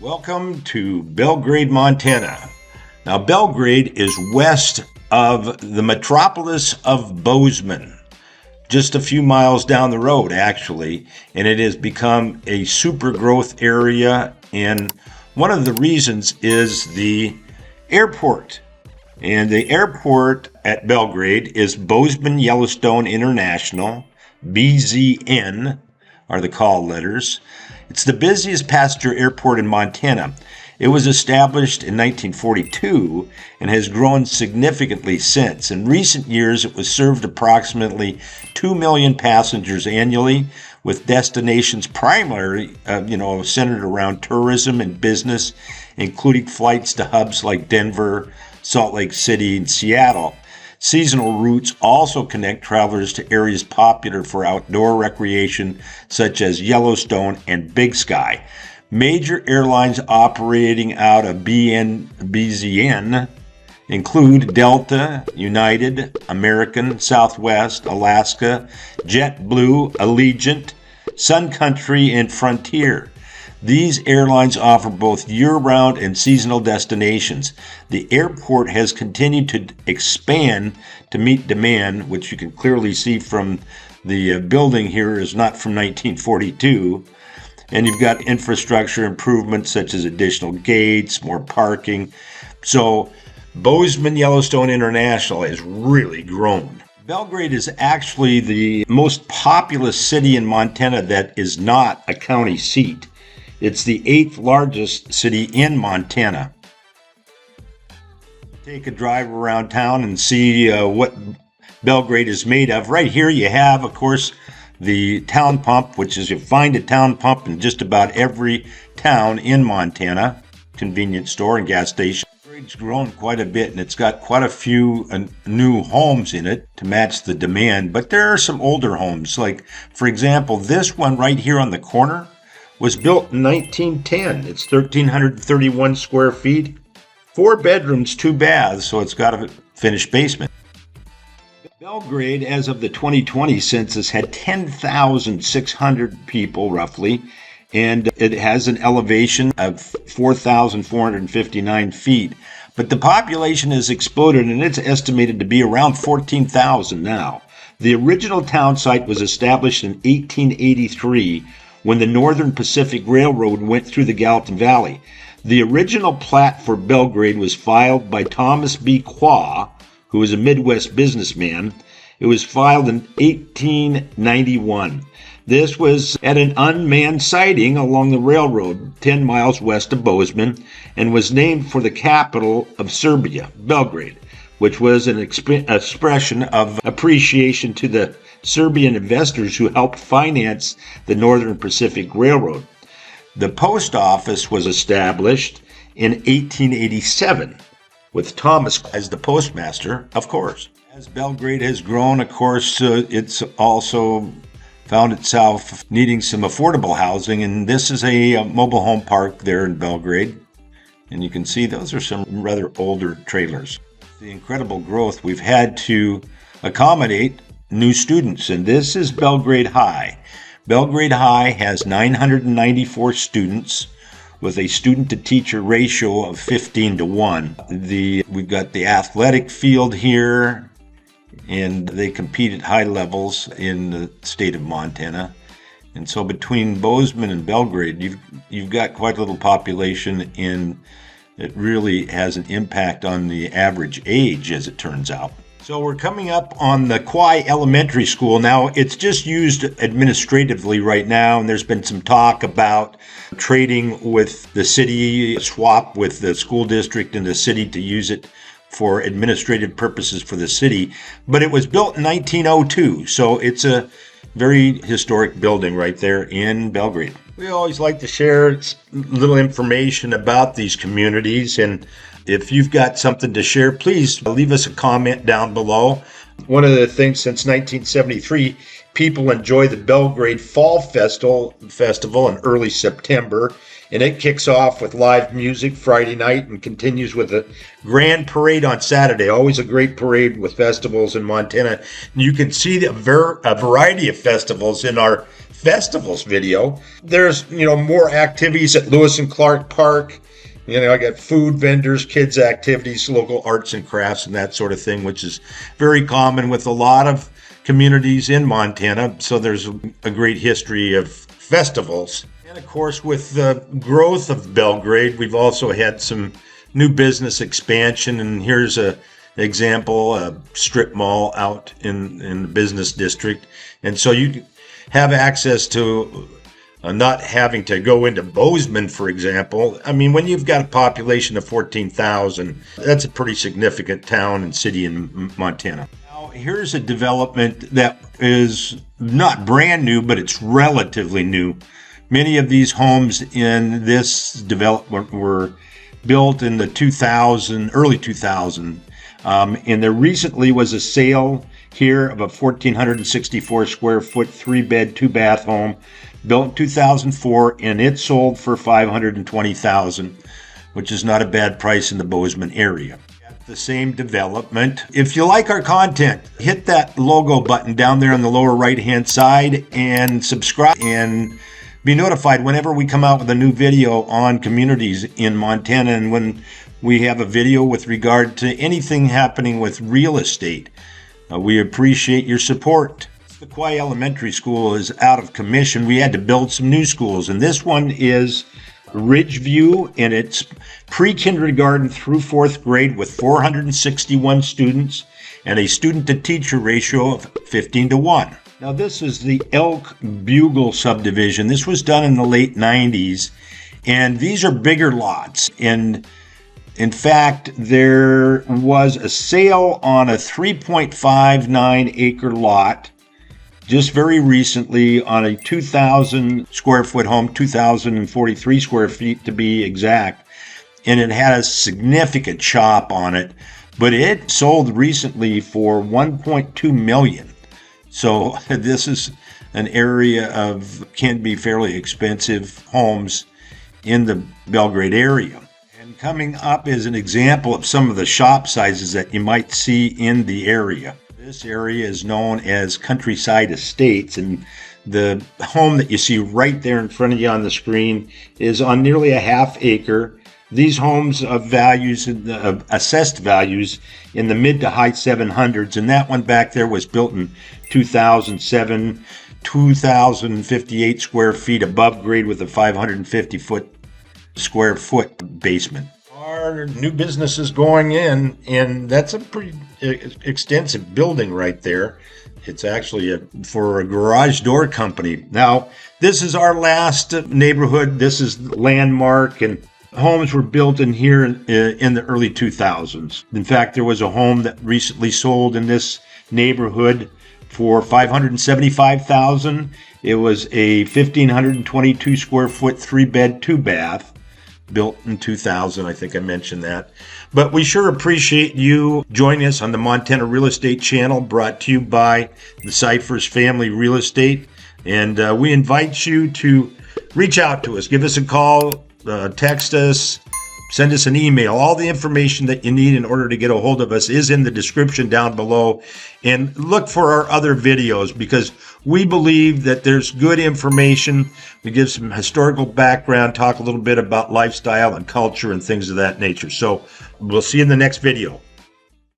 Welcome to Belgrade, Montana. Now, Belgrade is west of the metropolis of Bozeman, just a few miles down the road, actually, and it has become a super growth area. And one of the reasons is the airport. And the airport at Belgrade is Bozeman Yellowstone International, BZN are the call letters. It's the busiest passenger airport in Montana. It was established in 1942 and has grown significantly since. In recent years, it was served approximately 2 million passengers annually, with destinations primarily, centered around tourism and business, including flights to hubs like Denver, Salt Lake City, and Seattle. Seasonal routes also connect travelers to areas popular for outdoor recreation, such as Yellowstone and Big Sky. Major airlines operating out of BZN include Delta, United, American, Southwest, Alaska, JetBlue, Allegiant, Sun Country, and Frontier. These airlines offer both year-round and seasonal destinations. The airport has continued to expand to meet demand, which you can clearly see from the building here is not from 1942. And you've got infrastructure improvements such as additional gates, more parking. So Bozeman Yellowstone International has really grown. Belgrade is actually the most populous city in Montana that is not a county seat. It's the 8th largest city in Montana. Take a drive around town and see what Belgrade is made of. Right here you have, of course, the town pump, which is you find a town pump in just about every town in Montana, convenience store and gas station. Belgrade's grown quite a bit, and it's got quite a few new homes in it to match the demand, but there are some older homes. Like, for example, this one right here on the corner was built in 1910. It's 1,331 square feet, 4 bedrooms, 2 baths, so it's got a finished basement. Belgrade, as of the 2020 census, had 10,600 people, roughly, and it has an elevation of 4,459 feet. But the population has exploded, and it's estimated to be around 14,000 now. The original town site was established in 1883, when the Northern Pacific Railroad went through the Gallatin Valley. The original plat for Belgrade was filed by Thomas B. Quaw, who was a Midwest businessman. It was filed in 1891. This was at an unmanned siding along the railroad 10 miles west of Bozeman and was named for the capital of Serbia, Belgrade, which was an expression of appreciation to the Serbian investors who helped finance the Northern Pacific Railroad. The post office was established in 1887 with Thomas as the postmaster, of course. As Belgrade has grown, of course, it's also found itself needing some affordable housing, and this is a mobile home park there in Belgrade. And you can see those are some rather older trailers. The incredible growth, we've had to accommodate new students, and this is Belgrade High. Belgrade High has 994 students with a student-to-teacher ratio of 15-1. We've got the athletic field here, and they compete at high levels in the state of Montana. And so between Bozeman and Belgrade, you've got quite a little population, and it really has an impact on the average age, as it turns out. So we're coming up on the Quaw Elementary School. Now, it's just used administratively right now, and there's been some talk about trading with the city, swap with the school district and the city to use it for administrative purposes for the city. But it was built in 1902, so it's a very historic building right there in Belgrade. We always like to share little information about these communities, and if you've got something to share, please leave us a comment down below. One of the things since 1973, people enjoy the Belgrade Fall Festival in early September. and it kicks off with live music Friday night and continues with a grand parade on Saturday. Always a great parade with festivals in Montana. And you can see a variety of festivals in our festivals video. There's, more activities at Lewis and Clark Park. I got food vendors, kids activities, local arts and crafts and that sort of thing, which is very common with a lot of communities in Montana. So there's a great history of festivals. And of course, with the growth of Belgrade, we've also had some new business expansion. And here's an example, a strip mall out in the business district. And so you have access to not having to go into Bozeman, for example. I mean, when you've got a population of 14,000, that's a pretty significant town and city in Montana. Now, here's a development that is not brand new, but it's relatively new. Many of these homes in this development were built in the early 2000s. And there recently was a sale here of a 1,464 square foot, 3-bed, 2-bath home built in 2004, and it sold for $520,000, which is not a bad price in the Bozeman area. The same development. If you like our content, hit that logo button down there on the lower right-hand side and subscribe and be notified whenever we come out with a new video on communities in Montana and when we have a video with regard to anything happening with real estate. We appreciate your support. The Quaw Elementary School is out of commission. We had to build some new schools, and this one is Ridgeview, and it's pre-kindergarten through 4th grade with 461 students and a student-to-teacher ratio of 15-1. Now, this is the Elk Bugle subdivision. This was done in the late 90s, and these are bigger lots. And in fact, there was a sale on a 3.59 acre lot just very recently on a 2,000 square foot home, 2,043 square feet to be exact. And it had a significant chop on it, but it sold recently for $1.2 million. So this is an area can be fairly expensive homes in the Belgrade area. And coming up is an example of some of the shop sizes that you might see in the area. This area is known as Countryside Estates, and the home that you see right there in front of you on the screen is on nearly a half acre. These homes of values, assessed values in the mid to high 700s, and that one back there was built in 2007, 2,058 square feet above grade with a 550 square foot basement. Our new business is going in, and that's a pretty extensive building right there. It's actually for a garage door company. Now, this is our last neighborhood. This is Landmark, and homes were built in here in the early 2000s. In fact, there was a home that recently sold in this neighborhood for $575,000. It was a 1,522 square foot, 3-bed, 2-bath. Built in 2000, I think I mentioned that. But we sure appreciate you joining us on the Montana Real Estate Channel, brought to you by the Cyphers Family Real Estate. And we invite you to reach out to us. Give us a call, text us, send us an email. All the information that you need in order to get a hold of us is in the description down below. And look for our other videos, because we believe that there's good information. We give some historical background, talk a little bit about lifestyle and culture and things of that nature. So we'll see you in the next video.